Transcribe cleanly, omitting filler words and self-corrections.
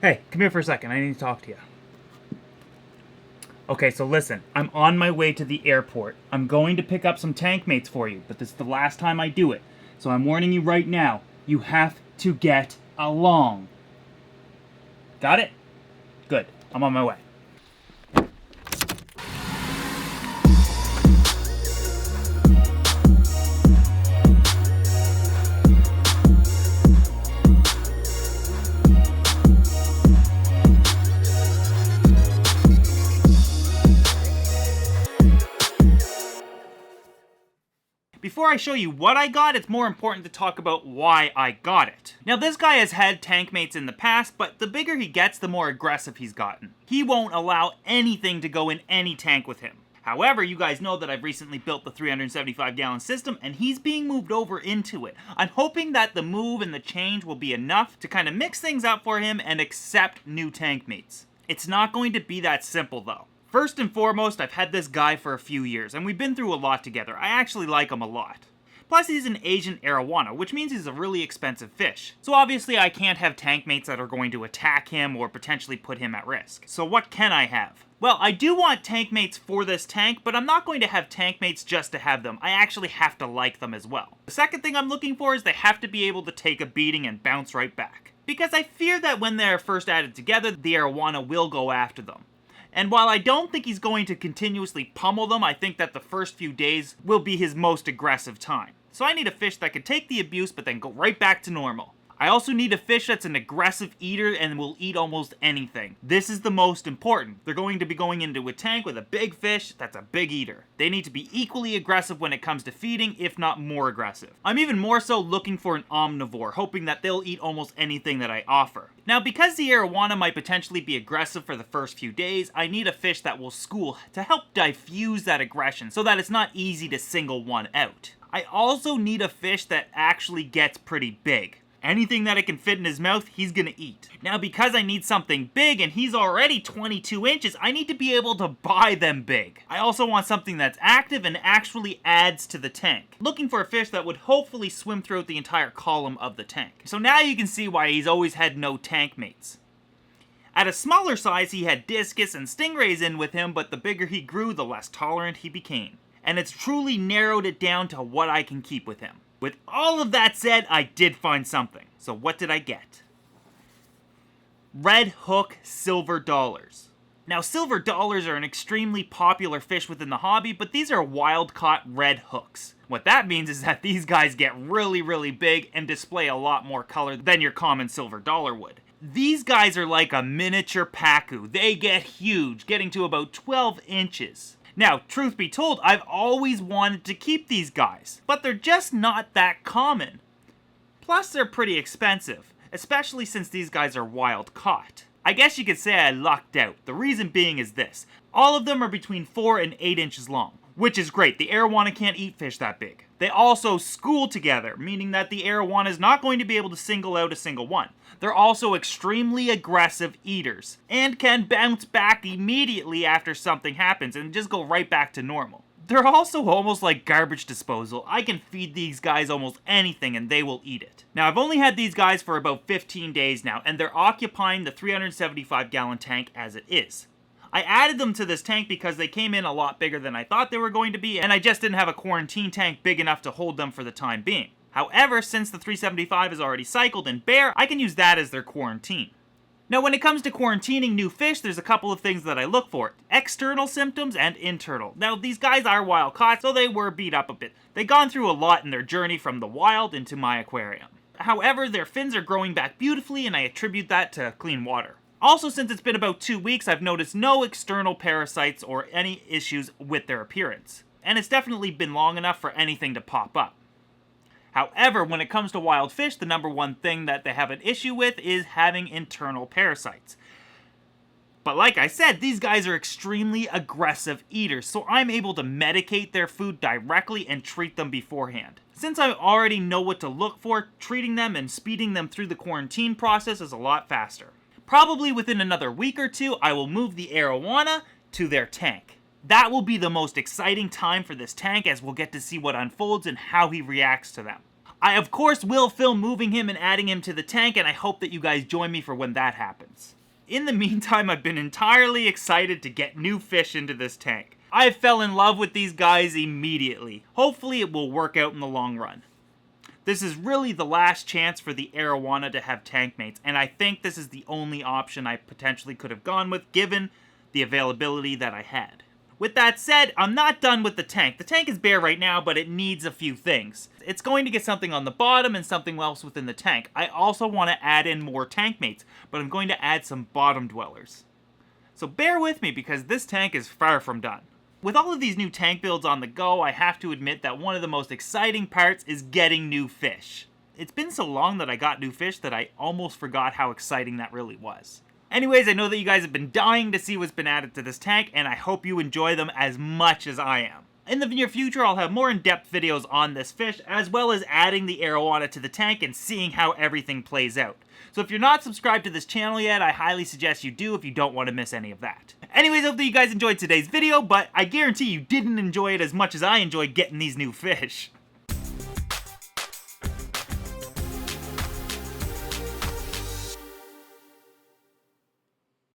Hey, come here for a second. I need to talk to you. Okay, so listen. I'm on my way to the airport. I'm going to pick up some tank mates for you, but this is the last time I do it. So I'm warning you right now. You have to get along. Got it? Good. I'm on my way. Before I show you what I got, it's more important to talk about why I got it. Now, this guy has had tank mates in the past, but the bigger he gets, the more aggressive he's gotten. He won't allow anything to go in any tank with him. However, you guys know that I've recently built the 375-gallon system, and he's being moved over into it. I'm hoping that the move and the change will be enough to kind of mix things up for him and accept new tank mates. It's not going to be that simple, though. First and foremost, I've had this guy for a few years, and we've been through a lot together. I actually like him a lot. Plus, he's an Asian arowana, which means he's a really expensive fish. So obviously I can't have tank mates that are going to attack him or potentially put him at risk. So what can I have? Well, I do want tank mates for this tank, but I'm not going to have tank mates just to have them. I actually have to like them as well. The second thing I'm looking for is they have to be able to take a beating and bounce right back. Because I fear that when they're first added together, the arowana will go after them. And while I don't think he's going to continuously pummel them, I think that the first few days will be his most aggressive time. So I need a fish that can take the abuse but then go right back to normal. I also need a fish that's an aggressive eater and will eat almost anything. This is the most important. They're going to be going into a tank with a big fish that's a big eater. They need to be equally aggressive when it comes to feeding, if not more aggressive. I'm even more so looking for an omnivore, hoping that they'll eat almost anything that I offer. Now, because the arowana might potentially be aggressive for the first few days, I need a fish that will school to help diffuse that aggression so that it's not easy to single one out. I also need a fish that actually gets pretty big. Anything that it can fit in his mouth, he's gonna eat. Now, because I need something big and he's already 22 inches, I need to be able to buy them big. I also want something that's active and actually adds to the tank. Looking for a fish that would hopefully swim throughout the entire column of the tank. So now you can see why he's always had no tank mates. At a smaller size, he had discus and stingrays in with him, but the bigger he grew, the less tolerant he became. And it's truly narrowed it down to what I can keep with him. With all of that said, I did find something. So what did I get? Red hook silver dollars. Now, silver dollars are an extremely popular fish within the hobby, but these are wild-caught red hooks. What that means is that these guys get really, really big and display a lot more color than your common silver dollar would. These guys are like a miniature pacu. They get huge, getting to about 12 inches. Now, truth be told, I've always wanted to keep these guys, but they're just not that common. Plus, they're pretty expensive, especially since these guys are wild caught. I guess you could say I lucked out. The reason being is this. All of them are between 4 and 8 inches long, which is great. The arowana can't eat fish that big. They also school together, meaning that the arowana is not going to be able to single out a single one. They're also extremely aggressive eaters, and can bounce back immediately after something happens and just go right back to normal. They're also almost like garbage disposal. I can feed these guys almost anything and they will eat it. Now, I've only had these guys for about 15 days now, and they're occupying the 375-gallon tank as it is. I added them to this tank because they came in a lot bigger than I thought they were going to be, and I just didn't have a quarantine tank big enough to hold them for the time being. However, since the 375 is already cycled and bare, I can use that as their quarantine. Now, when it comes to quarantining new fish, there's a couple of things that I look for. External symptoms and internal. Now, these guys are wild caught, so they were beat up a bit. They've gone through a lot in their journey from the wild into my aquarium. However, their fins are growing back beautifully, and I attribute that to clean water. Also, since it's been about 2 weeks, I've noticed no external parasites or any issues with their appearance. And it's definitely been long enough for anything to pop up. However, when it comes to wild fish, the number one thing that they have an issue with is having internal parasites. But like I said, these guys are extremely aggressive eaters, so I'm able to medicate their food directly and treat them beforehand. Since I already know what to look for, treating them and speeding them through the quarantine process is a lot faster. Probably within another week or two, I will move the arowana to their tank. That will be the most exciting time for this tank, as we'll get to see what unfolds and how he reacts to them. I of course will film moving him and adding him to the tank, and I hope that you guys join me for when that happens. In the meantime, I've been entirely excited to get new fish into this tank. I fell in love with these guys immediately. Hopefully it will work out in the long run. This is really the last chance for the Arowana to have tank mates, and I think this is the only option I potentially could have gone with given the availability that I had. With that said, I'm not done with the tank. The tank is bare right now, but it needs a few things. It's going to get something on the bottom and something else within the tank. I also want to add in more tank mates, but I'm going to add some bottom dwellers. So bear with me because this tank is far from done. With all of these new tank builds on the go, I have to admit that one of the most exciting parts is getting new fish. It's been so long that I got new fish that I almost forgot how exciting that really was. Anyways, I know that you guys have been dying to see what's been added to this tank, and I hope you enjoy them as much as I am. In the near future, I'll have more in-depth videos on this fish, as well as adding the Arowana to the tank and seeing how everything plays out. So if you're not subscribed to this channel yet, I highly suggest you do if you don't want to miss any of that. Anyways, I hope that you guys enjoyed today's video, but I guarantee you didn't enjoy it as much as I enjoyed getting these new fish.